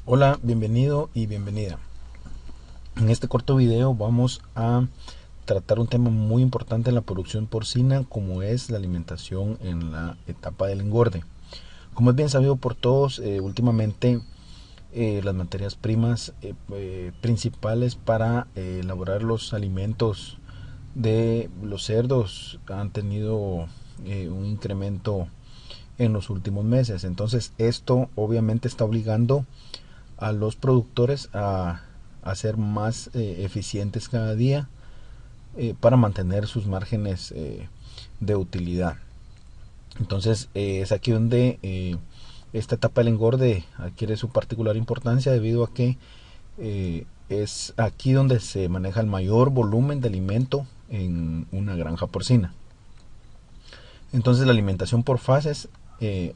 Hola, bienvenido y bienvenida. En este corto video vamos a tratar un tema muy importante en la producción porcina, como es la alimentación en la etapa del engorde. Como es bien sabido por todos, últimamente las materias primas principales para elaborar los alimentos de los cerdos han tenido un incremento en los últimos meses. Entonces esto obviamente está obligando a los productores a ser más eficientes cada día para mantener sus márgenes de utilidad. Entonces es aquí donde esta etapa del engorde adquiere su particular importancia, debido a que es aquí donde se maneja el mayor volumen de alimento en una granja porcina. Entonces la alimentación por fases,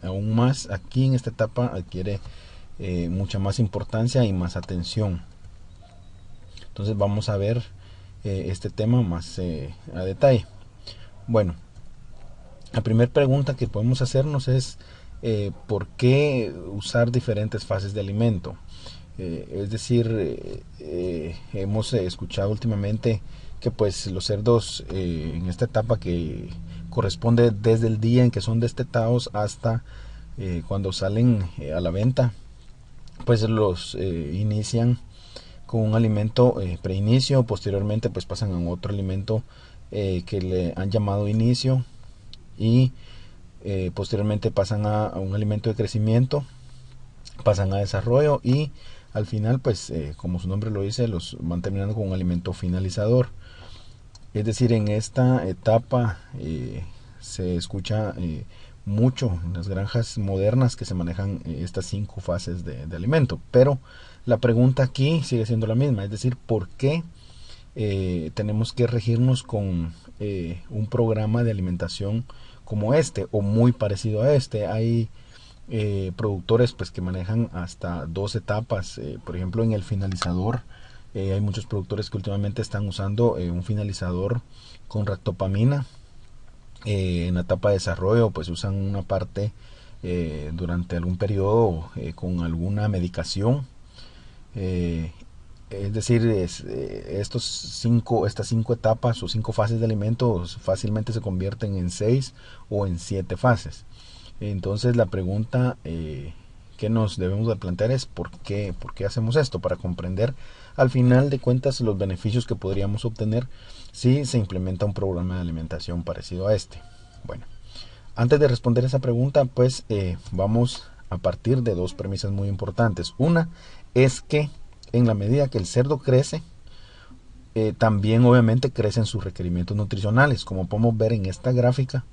aún más aquí en esta etapa, adquiere mucha más importancia y más atención. Entonces vamos a ver este tema más a detalle. Bueno, la primera pregunta que podemos hacernos es ¿por qué usar diferentes fases de alimento? Es decir, hemos escuchado últimamente que pues los cerdos en esta etapa, que corresponde desde el día en que son destetados hasta cuando salen a la venta, pues los inician con un alimento preinicio. Posteriormente pues pasan a otro alimento que le han llamado inicio, y posteriormente pasan a un alimento de crecimiento, pasan a desarrollo, y al final pues como su nombre lo dice, los van terminando con un alimento finalizador. Es decir, en esta etapa se escucha mucho en las granjas modernas que se manejan estas 5 fases de alimento, pero la pregunta aquí sigue siendo la misma, es decir, ¿por qué tenemos que regirnos con un programa de alimentación como este o muy parecido a este? Hay productores pues que manejan hasta 2 etapas, por ejemplo en el finalizador. Hay muchos productores que últimamente están usando un finalizador con ractopamina. En la etapa de desarrollo pues usan una parte durante algún periodo con alguna medicación. Eh, es decir, estas 5 etapas o 5 fases de alimentos fácilmente se convierten en 6 o en 7 fases. Entonces la pregunta que nos debemos de plantear es ¿por qué hacemos esto? Para comprender al final de cuentas los beneficios que podríamos obtener si se implementa un programa de alimentación parecido a este. Bueno, antes de responder esa pregunta, pues vamos a partir de 2 premisas muy importantes. Una es que en la medida que el cerdo crece, también obviamente crecen sus requerimientos nutricionales. Como podemos ver en esta gráfica,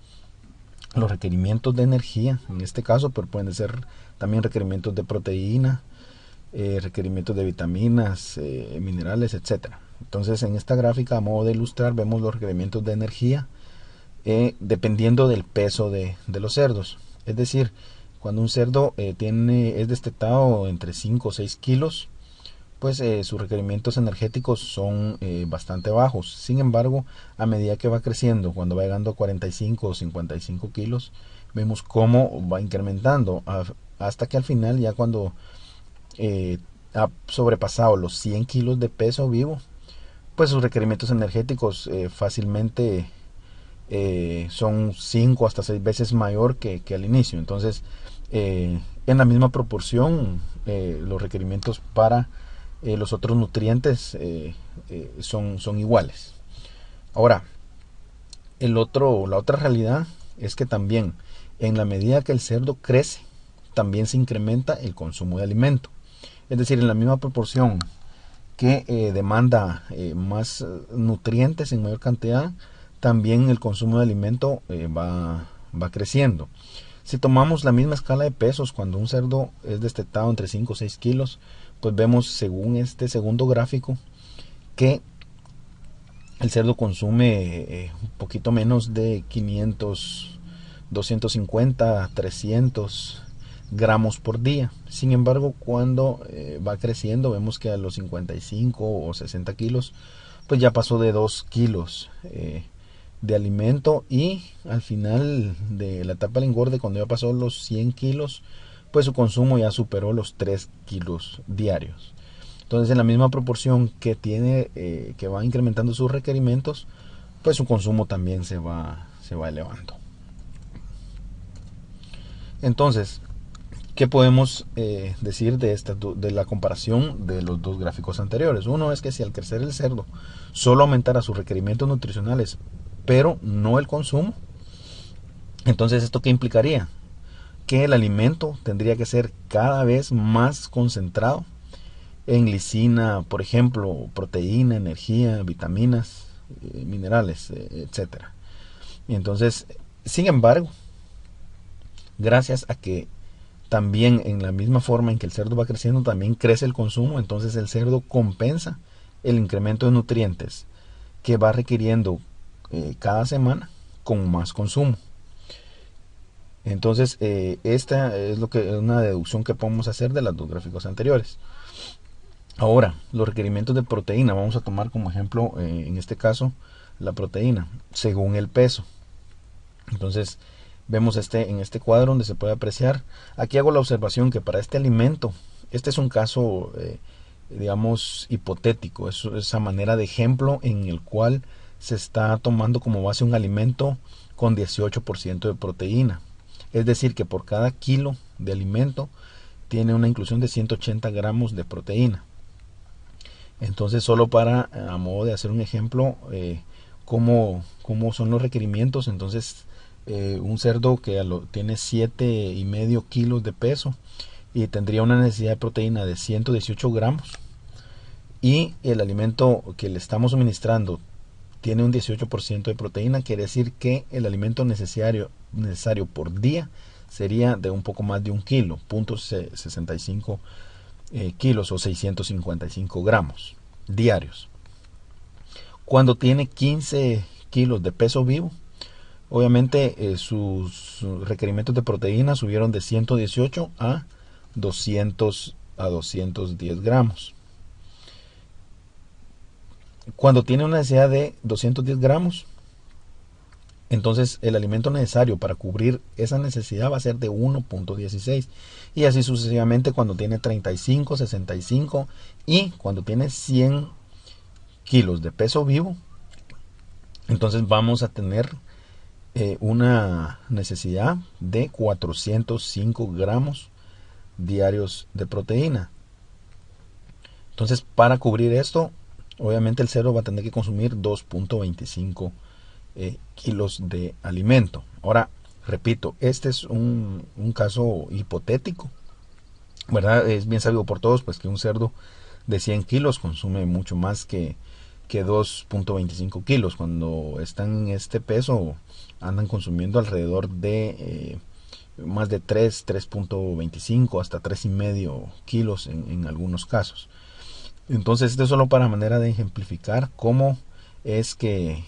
los requerimientos de energía, en este caso, pero pueden ser también requerimientos de proteína, requerimientos de vitaminas, minerales, etcétera. Entonces en esta gráfica, a modo de ilustrar, vemos los requerimientos de energía dependiendo del peso de los cerdos. Es decir, cuando un cerdo es destetado entre 5 o 6 kilos, pues sus requerimientos energéticos son bastante bajos. Sin embargo, a medida que va creciendo, cuando va llegando a 45 o 55 kilos, vemos cómo va incrementando hasta que al final, ya cuando ha sobrepasado los 100 kilos de peso vivo, pues sus requerimientos energéticos fácilmente son 5 hasta 6 veces mayor que al inicio. Entonces, en la misma proporción, los requerimientos para los otros nutrientes son iguales. Ahora, la otra realidad es que también en la medida que el cerdo crece, también se incrementa el consumo de alimento. Es decir, en la misma proporción que demanda más nutrientes en mayor cantidad, también el consumo de alimento va creciendo. Si tomamos la misma escala de pesos, cuando un cerdo es destetado entre 5 o 6 kilos, pues vemos, según este segundo gráfico, que el cerdo consume un poquito menos de 500, 250, 300 gramos por día. Sin embargo, cuando va creciendo, vemos que a los 55 o 60 kilos, pues ya pasó de 2 kilos de alimento, y al final de la etapa del engorde, cuando ya pasó los 100 kilos, pues su consumo ya superó los 3 kilos diarios. Entonces, en la misma proporción que tiene, que va incrementando sus requerimientos, pues su consumo también se va elevando. Entonces, ¿qué podemos decir de la comparación de los dos gráficos anteriores? Uno es que si al crecer el cerdo solo aumentara sus requerimientos nutricionales, pero no el consumo, entonces ¿esto qué implicaría? Que el alimento tendría que ser cada vez más concentrado en lisina, por ejemplo, proteína, energía, vitaminas, minerales, etcétera. Y entonces, sin embargo, gracias a que también en la misma forma en que el cerdo va creciendo, también crece el consumo, entonces el cerdo compensa el incremento de nutrientes que va requiriendo cada semana con más consumo. Entonces, esta es una deducción que podemos hacer de los dos gráficos anteriores. Ahora, los requerimientos de proteína, vamos a tomar como ejemplo, en este caso, la proteína, según el peso. Entonces, vemos en este cuadro donde se puede apreciar. Aquí hago la observación que para este alimento, este es un caso, digamos, hipotético, es esa manera de ejemplo en el cual se está tomando como base un alimento con 18% de proteína. Es decir, que por cada kilo de alimento tiene una inclusión de 180 gramos de proteína. Entonces, solo a modo de hacer un ejemplo, cómo son los requerimientos. Entonces, un cerdo que tiene 7,5 kilos de peso y tendría una necesidad de proteína de 118 gramos, y el alimento que le estamos suministrando tiene un 18% de proteína, quiere decir que el alimento necesario por día sería de un poco más de 1 kilo, 0.65 kilos o 655 gramos diarios. Cuando tiene 15 kilos de peso vivo, obviamente sus requerimientos de proteína subieron de 118 a 210 gramos. Cuando tiene una necesidad de 210 gramos, entonces el alimento necesario para cubrir esa necesidad va a ser de 1.16, y así sucesivamente cuando tiene 35, 65 y cuando tiene 100 kilos de peso vivo, entonces vamos a tener una necesidad de 405 gramos diarios de proteína. Entonces, para cubrir esto, obviamente el cerdo va a tener que consumir 2.25 kilos de alimento. Ahora, repito, este es un caso hipotético, ¿verdad? Es bien sabido por todos pues que un cerdo de 100 kilos consume mucho más que 2.25 kilos. Cuando están en este peso, andan consumiendo alrededor de más de 3.25 hasta 3,5 kilos en algunos casos. Entonces, esto es solo para manera de ejemplificar cómo es que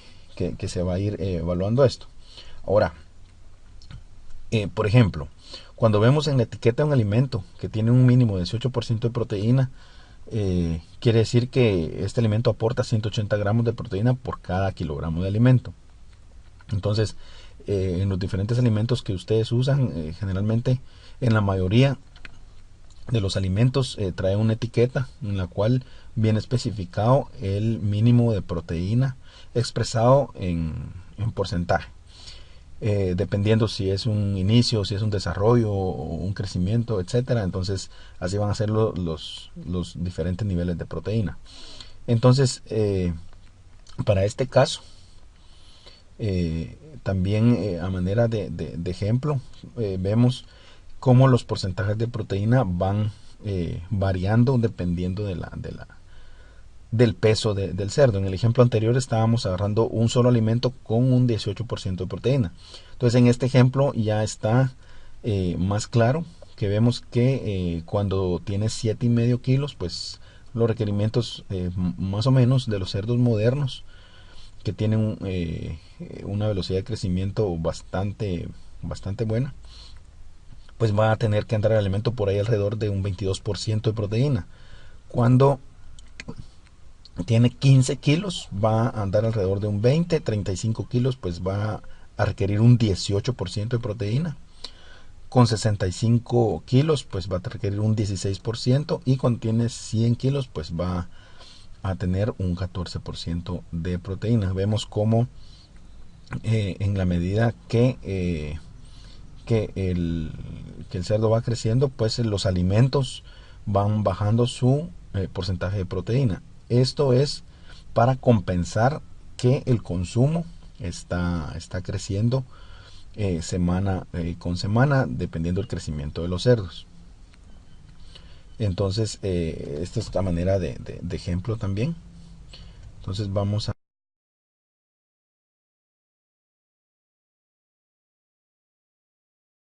se va a ir evaluando esto. Ahora, por ejemplo, cuando vemos en la etiqueta un alimento que tiene un mínimo de 18% de proteína, quiere decir que este alimento aporta 180 gramos de proteína por cada kilogramo de alimento. Entonces, en los diferentes alimentos que ustedes usan, generalmente en la mayoría de los alimentos trae una etiqueta en la cual viene especificado el mínimo de proteína expresado en porcentaje, dependiendo si es un inicio, si es un desarrollo o un crecimiento, etcétera. Entonces así van a ser los diferentes niveles de proteína. Entonces, para este caso, también a manera de ejemplo, vemos cómo los porcentajes de proteína van variando dependiendo del peso del cerdo. En el ejemplo anterior estábamos agarrando un solo alimento con un 18% de proteína. Entonces, en este ejemplo ya está más claro que vemos que cuando tiene 7,5 kilos, pues los requerimientos más o menos de los cerdos modernos, que tienen una velocidad de crecimiento bastante buena, pues va a tener que andar el alimento por ahí alrededor de un 22% de proteína. Cuando tiene 15 kilos va a andar alrededor de un 20, 35 kilos pues va a requerir un 18% de proteína. con 65 kilos pues va a requerir un 16%, y cuando tiene 100 kilos pues va a tener un 14% de proteína. Vemos cómo en la medida que el cerdo va creciendo, pues los alimentos van bajando su porcentaje de proteína. Esto es para compensar que el consumo está creciendo semana con semana, dependiendo del crecimiento de los cerdos. Entonces esta es la manera de ejemplo también. Entonces vamos